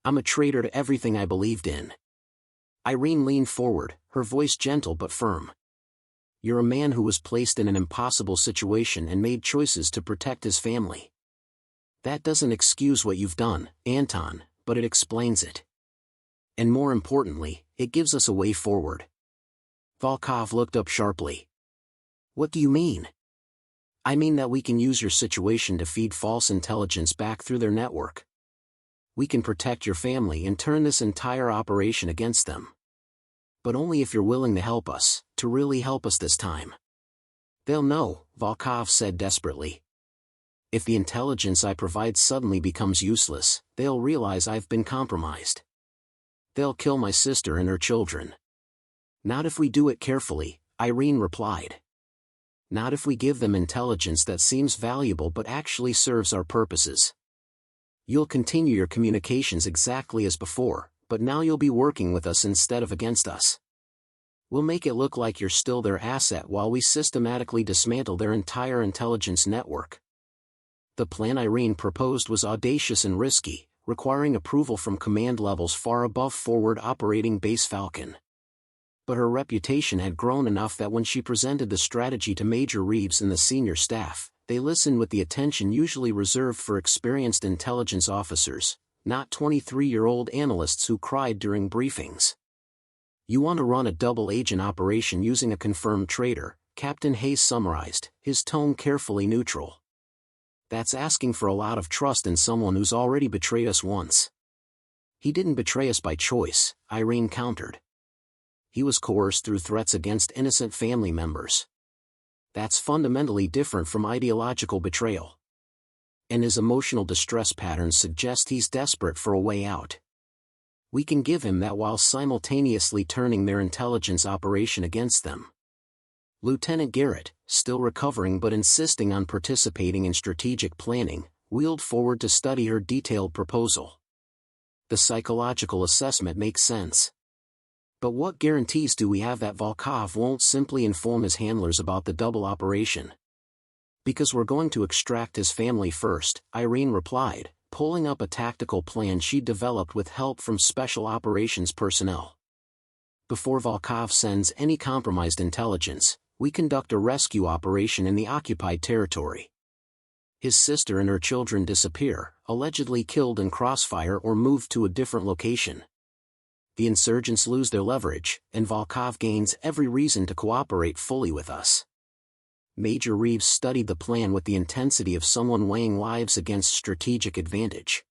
I'm a traitor to everything I believed in. Irene leaned forward, her voice gentle but firm. You're a man who was placed in an impossible situation and made choices to protect his family. That doesn't excuse what you've done, Anton, but it explains it. And more importantly, it gives us a way forward. Volkov looked up sharply. What do you mean? I mean that we can use your situation to feed false intelligence back through their network. We can protect your family and turn this entire operation against them. But only if you're willing to help us, to really help us this time. They'll know, Volkov said desperately. If the intelligence I provide suddenly becomes useless, they'll realize I've been compromised. They'll kill my sister and her children. Not if we do it carefully, Irene replied. Not if we give them intelligence that seems valuable but actually serves our purposes. You'll continue your communications exactly as before, but now you'll be working with us instead of against us. We'll make it look like you're still their asset while we systematically dismantle their entire intelligence network. The plan Irene proposed was audacious and risky, requiring approval from command levels far above Forward Operating Base Falcon. But her reputation had grown enough that when she presented the strategy to Major Reeves and the senior staff, they listened with the attention usually reserved for experienced intelligence officers, not 23-year-old analysts who cried during briefings. You want to run a double-agent operation using a confirmed traitor, Captain Hayes summarized, his tone carefully neutral. That's asking for a lot of trust in someone who's already betrayed us once. He didn't betray us by choice, Irene countered. He was coerced through threats against innocent family members. That's fundamentally different from ideological betrayal. And his emotional distress patterns suggest he's desperate for a way out. We can give him that while simultaneously turning their intelligence operation against them. Lieutenant Garrett, still recovering but insisting on participating in strategic planning, wheeled forward to study her detailed proposal. The psychological assessment makes sense. But what guarantees do we have that Volkov won't simply inform his handlers about the double operation? Because we're going to extract his family first, Irene replied, pulling up a tactical plan she'd developed with help from special operations personnel. Before Volkov sends any compromised intelligence, we conduct a rescue operation in the occupied territory. His sister and her children disappear, allegedly killed in crossfire or moved to a different location. The insurgents lose their leverage, and Volkov gains every reason to cooperate fully with us. Major Reeves studied the plan with the intensity of someone weighing lives against strategic advantage.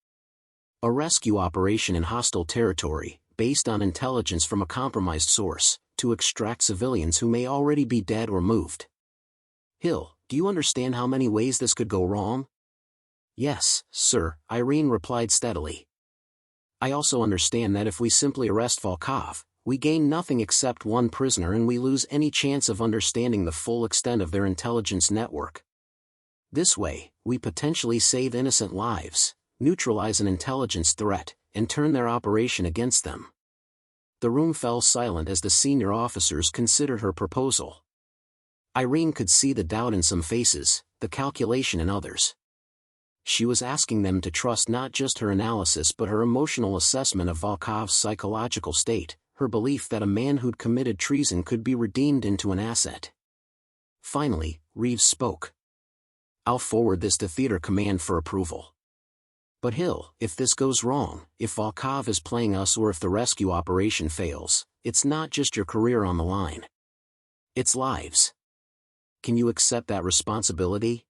A rescue operation in hostile territory, based on intelligence from a compromised source, to extract civilians who may already be dead or moved. Hill, do you understand how many ways this could go wrong? Yes, sir, Irene replied steadily. I also understand that if we simply arrest Volkov, we gain nothing except one prisoner and we lose any chance of understanding the full extent of their intelligence network. This way, we potentially save innocent lives, neutralize an intelligence threat, and turn their operation against them. The room fell silent as the senior officers considered her proposal. Irene could see the doubt in some faces, the calculation in others. She was asking them to trust not just her analysis but her emotional assessment of Volkov's psychological state, her belief that a man who'd committed treason could be redeemed into an asset. Finally, Reeves spoke. I'll forward this to Theater Command for approval. But Hill, if this goes wrong, if Volkov is playing us or if the rescue operation fails, it's not just your career on the line. It's lives. Can you accept that responsibility?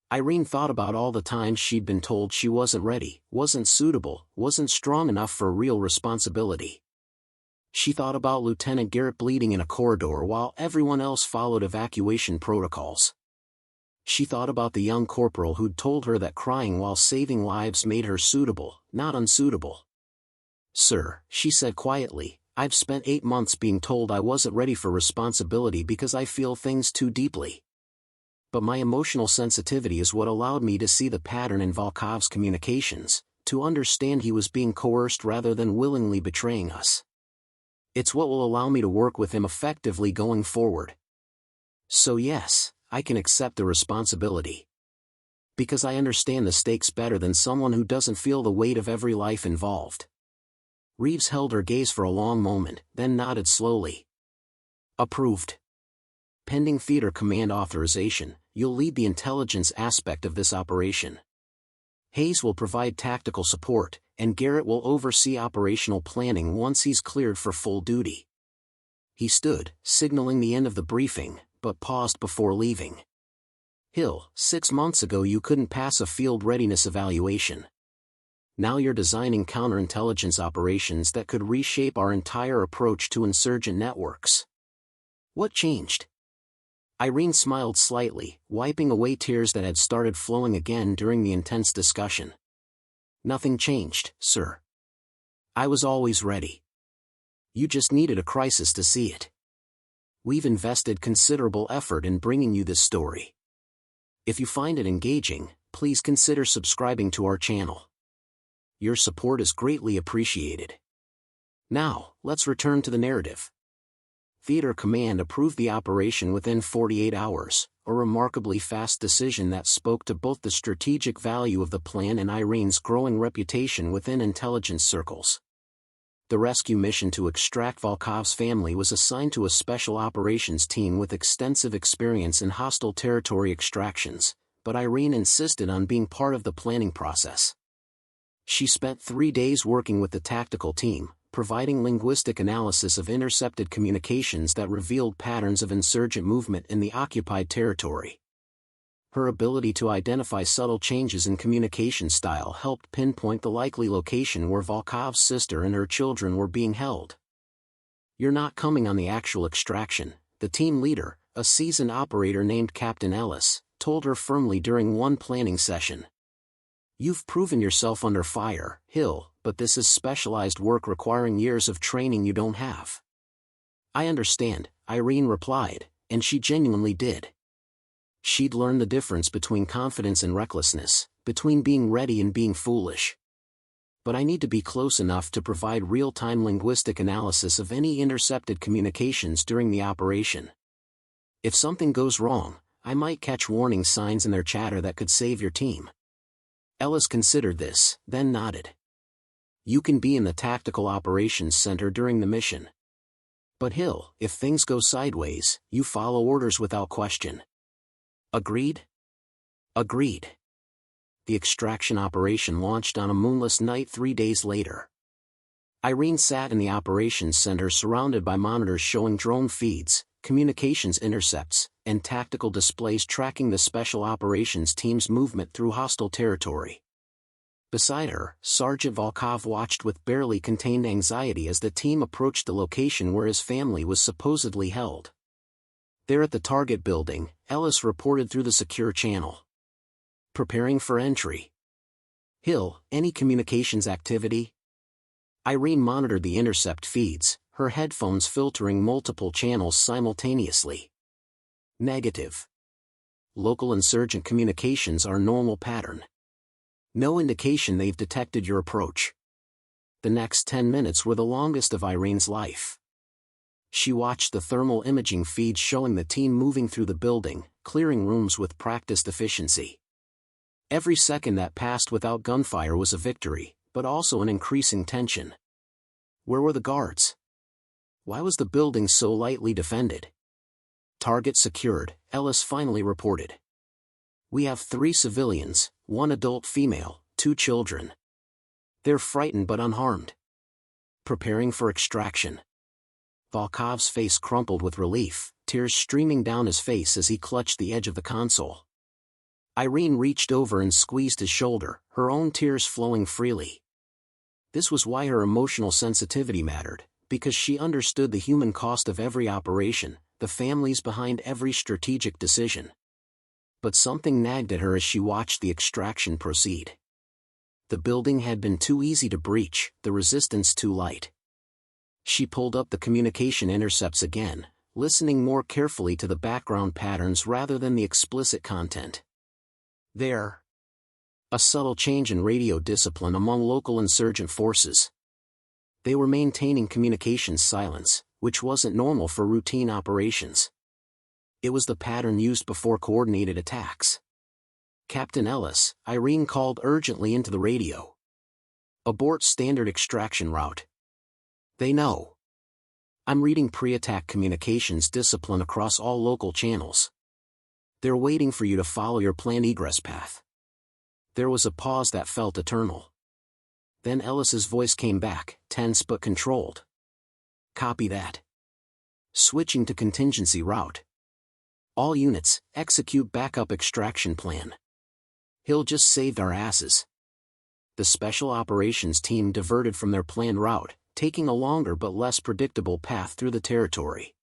Irene thought about all the times she'd been told she wasn't ready, wasn't suitable, wasn't strong enough for real responsibility. She thought about Lieutenant Garrett bleeding in a corridor while everyone else followed evacuation protocols. She thought about the young corporal who'd told her that crying while saving lives made her suitable, not unsuitable. Sir, she said quietly, I've spent 8 months being told I wasn't ready for responsibility because I feel things too deeply. But my emotional sensitivity is what allowed me to see the pattern in Volkov's communications, to understand he was being coerced rather than willingly betraying us. It's what will allow me to work with him effectively going forward. So yes, I can accept the responsibility. Because I understand the stakes better than someone who doesn't feel the weight of every life involved. Reeves held her gaze for a long moment, then nodded slowly. Approved. Pending Theater Command authorization, you'll lead the intelligence aspect of this operation. Hayes will provide tactical support, and Garrett will oversee operational planning once he's cleared for full duty. He stood, signaling the end of the briefing, but paused before leaving. Hill, 6 months ago you couldn't pass a field readiness evaluation. Now you're designing counterintelligence operations that could reshape our entire approach to insurgent networks. What changed? Irene smiled slightly, wiping away tears that had started flowing again during the intense discussion. Nothing changed, sir. I was always ready. You just needed a crisis to see it. We've invested considerable effort in bringing you this story. If you find it engaging, please consider subscribing to our channel. Your support is greatly appreciated. Now, let's return to the narrative. Theater Command approved the operation within 48 hours, a remarkably fast decision that spoke to both the strategic value of the plan and Irene's growing reputation within intelligence circles. The rescue mission to extract Volkov's family was assigned to a special operations team with extensive experience in hostile territory extractions, but Irene insisted on being part of the planning process. She spent 3 days working with the tactical team, providing linguistic analysis of intercepted communications that revealed patterns of insurgent movement in the occupied territory. Her ability to identify subtle changes in communication style helped pinpoint the likely location where Volkov's sister and her children were being held. You're not coming on the actual extraction, the team leader, a seasoned operator named Captain Ellis, told her firmly during one planning session. You've proven yourself under fire, Hill, but this is specialized work requiring years of training you don't have. I understand, Irene replied, and she genuinely did. She'd learned the difference between confidence and recklessness, between being ready and being foolish. But I need to be close enough to provide real-time linguistic analysis of any intercepted communications during the operation. If something goes wrong, I might catch warning signs in their chatter that could save your team. Ellis considered this, then nodded. You can be in the Tactical Operations Center during the mission. But Hill, if things go sideways, you follow orders without question. Agreed? Agreed. The extraction operation launched on a moonless night 3 days later. Irene sat in the operations center surrounded by monitors showing drone feeds, communications intercepts, and tactical displays tracking the special operations team's movement through hostile territory. Beside her, Sergeant Volkov watched with barely contained anxiety as the team approached the location where his family was supposedly held. There at the target building, Ellis reported through the secure channel. Preparing for entry. Hill, any communications activity? Irene monitored the intercept feeds, her headphones filtering multiple channels simultaneously. Negative. Local insurgent communications are normal pattern. No indication they've detected your approach. The next 10 minutes were the longest of Irene's life. She watched the thermal imaging feeds showing the team moving through the building, clearing rooms with practiced efficiency. Every second that passed without gunfire was a victory, but also an increasing tension. Where were the guards? Why was the building so lightly defended? Target secured, Ellis finally reported. We have 3 civilians, 1 adult female, 2 children. They're frightened but unharmed. Preparing for extraction. Volkov's face crumpled with relief, tears streaming down his face as he clutched the edge of the console. Irene reached over and squeezed his shoulder, her own tears flowing freely. This was why her emotional sensitivity mattered, because she understood the human cost of every operation, the families behind every strategic decision. But something nagged at her as she watched the extraction proceed. The building had been too easy to breach, the resistance too light. She pulled up the communication intercepts again, listening more carefully to the background patterns rather than the explicit content. There. A subtle change in radio discipline among local insurgent forces. They were maintaining communications silence, which wasn't normal for routine operations. It was the pattern used before coordinated attacks. Captain Ellis, Irene called urgently into the radio. Abort standard extraction route. They know. I'm reading pre-attack communications discipline across all local channels. They're waiting for you to follow your planned egress path. There was a pause that felt eternal. Then Ellis's voice came back, tense but controlled. Copy that. Switching to contingency route. All units, execute backup extraction plan. Hill just saved our asses. The special operations team diverted from their planned route, taking a longer but less predictable path through the territory.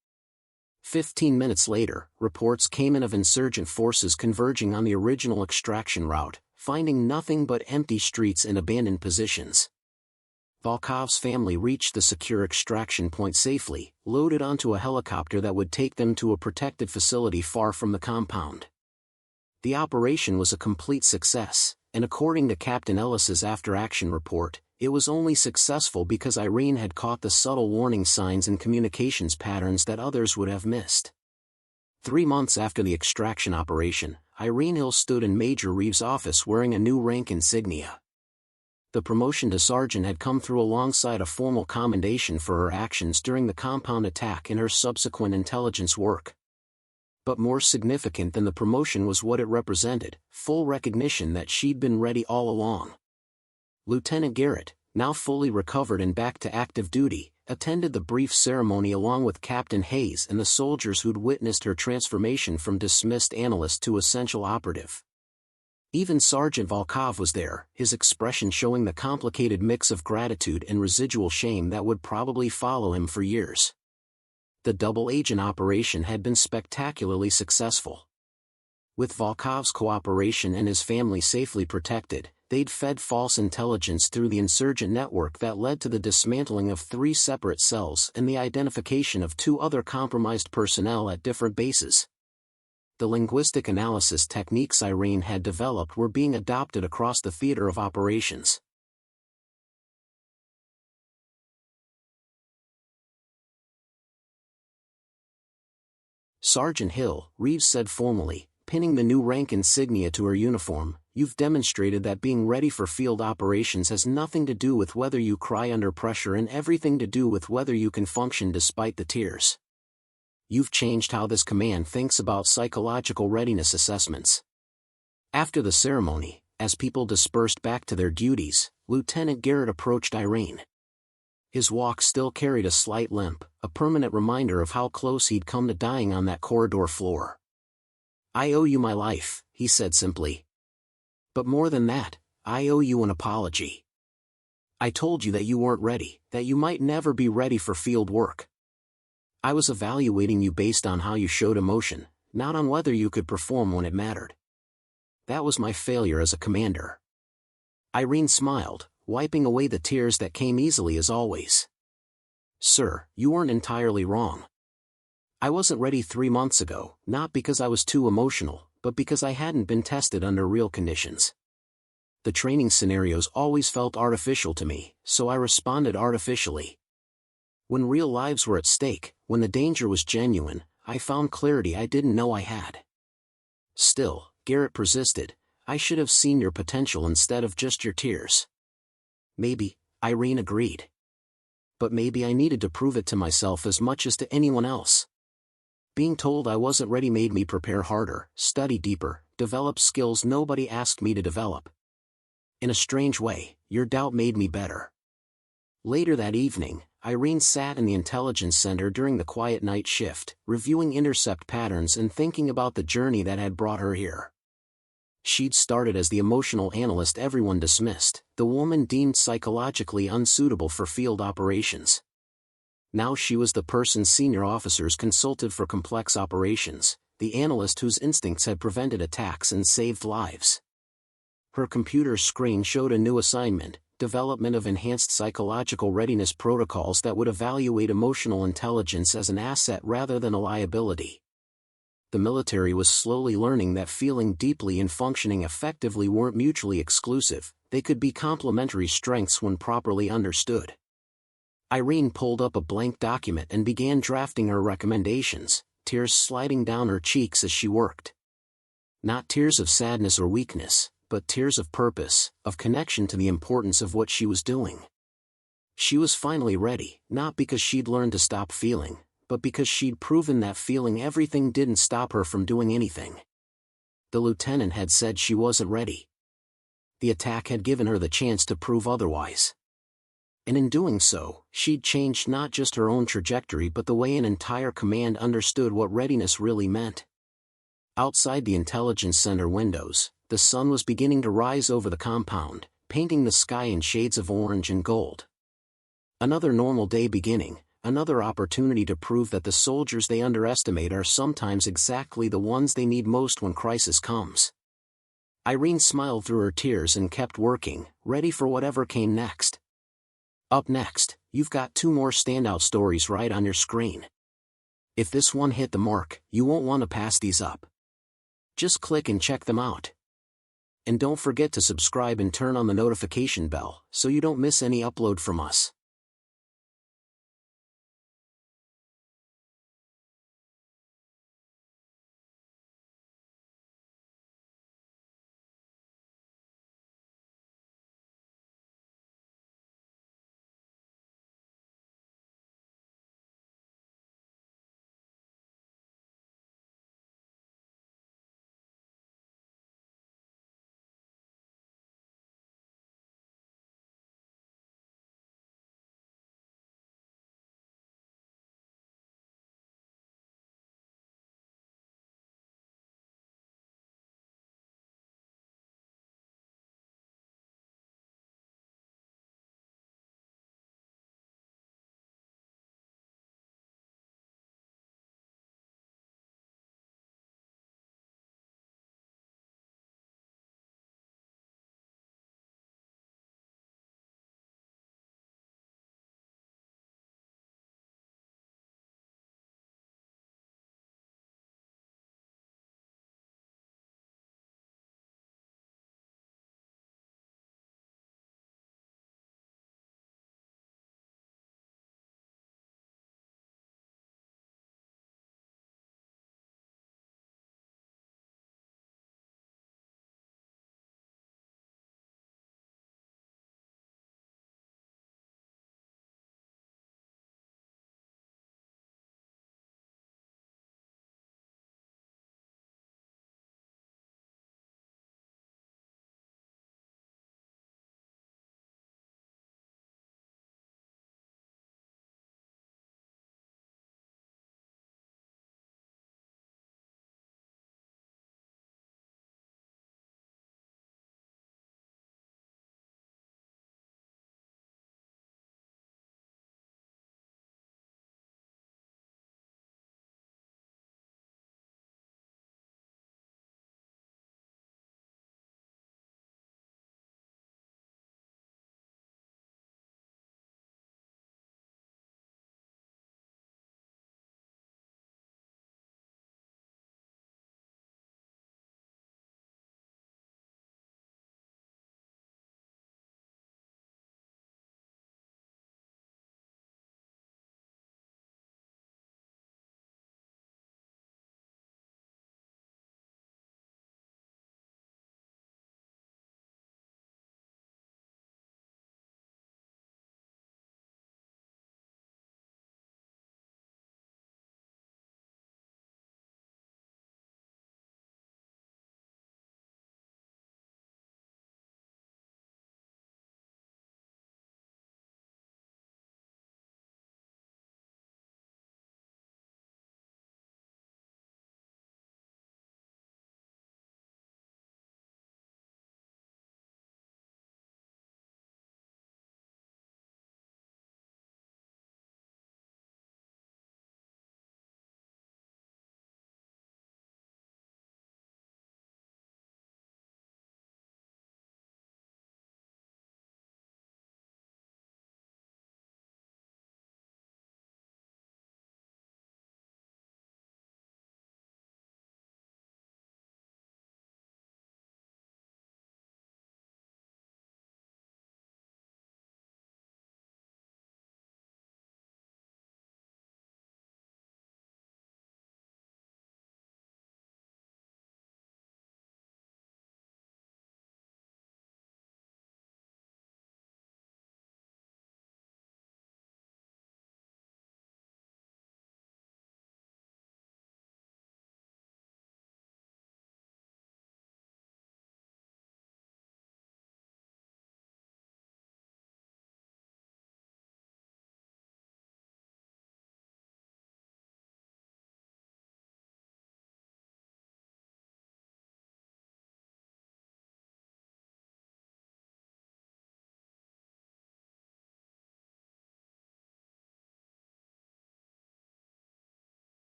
15 minutes later, reports came in of insurgent forces converging on the original extraction route, finding nothing but empty streets and abandoned positions. Volkov's family reached the secure extraction point safely, loaded onto a helicopter that would take them to a protected facility far from the compound. The operation was a complete success, and according to Captain Ellis's after-action report, it was only successful because Irene had caught the subtle warning signs and communications patterns that others would have missed. 3 months after the extraction operation, Irene Hill stood in Major Reeves' office wearing a new rank insignia. The promotion to sergeant had come through alongside a formal commendation for her actions during the compound attack and her subsequent intelligence work. But more significant than the promotion was what it represented, full recognition that she'd been ready all along. Lieutenant Garrett, now fully recovered and back to active duty, attended the brief ceremony along with Captain Hayes and the soldiers who'd witnessed her transformation from dismissed analyst to essential operative. Even Sergeant Volkov was there, his expression showing the complicated mix of gratitude and residual shame that would probably follow him for years. The double agent operation had been spectacularly successful. With Volkov's cooperation and his family safely protected, they'd fed false intelligence through the insurgent network that led to the dismantling of 3 separate cells and the identification of 2 other compromised personnel at different bases. The linguistic analysis techniques Irene had developed were being adopted across the theater of operations. Sergeant Hill, Reeves said formally, pinning the new rank insignia to her uniform, you've demonstrated that being ready for field operations has nothing to do with whether you cry under pressure and everything to do with whether you can function despite the tears. You've changed how this command thinks about psychological readiness assessments. After the ceremony, as people dispersed back to their duties, Lieutenant Garrett approached Irene. His walk still carried a slight limp, a permanent reminder of how close he'd come to dying on that corridor floor. "I owe you my life," he said simply. "But more than that, I owe you an apology. I told you that you weren't ready, that you might never be ready for field work. I was evaluating you based on how you showed emotion, not on whether you could perform when it mattered. That was my failure as a commander." Irene smiled, wiping away the tears that came easily as always. "Sir, you weren't entirely wrong. I wasn't ready 3 months ago, not because I was too emotional, but because I hadn't been tested under real conditions. The training scenarios always felt artificial to me, so I responded artificially. When real lives were at stake, when the danger was genuine, I found clarity I didn't know I had." Still, Garrett persisted, "I should have seen your potential instead of just your tears." "Maybe," Irene agreed. "But maybe I needed to prove it to myself as much as to anyone else. Being told I wasn't ready made me prepare harder, study deeper, develop skills nobody asked me to develop. In a strange way, your doubt made me better." Later that evening, Irene sat in the intelligence center during the quiet night shift, reviewing intercept patterns and thinking about the journey that had brought her here. She'd started as the emotional analyst everyone dismissed, the woman deemed psychologically unsuitable for field operations. Now she was the person senior officers consulted for complex operations, the analyst whose instincts had prevented attacks and saved lives. Her computer screen showed a new assignment: development of enhanced psychological readiness protocols that would evaluate emotional intelligence as an asset rather than a liability. The military was slowly learning that feeling deeply and functioning effectively weren't mutually exclusive, they could be complementary strengths when properly understood. Irene pulled up a blank document and began drafting her recommendations, tears sliding down her cheeks as she worked. Not tears of sadness or weakness, but tears of purpose, of connection to the importance of what she was doing. She was finally ready, not because she'd learned to stop feeling, but because she'd proven that feeling everything didn't stop her from doing anything. The lieutenant had said she wasn't ready. The attack had given her the chance to prove otherwise. And in doing so, she'd changed not just her own trajectory but the way an entire command understood what readiness really meant. Outside the intelligence center windows, the sun was beginning to rise over the compound, painting the sky in shades of orange and gold. Another normal day beginning, another opportunity to prove that the soldiers they underestimate are sometimes exactly the ones they need most when crisis comes. Irene smiled through her tears and kept working, ready for whatever came next. Up next, you've got 2 more standout stories right on your screen. If this one hit the mark, you won't want to pass these up. Just click and check them out. And don't forget to subscribe and turn on the notification bell so you don't miss any upload from us.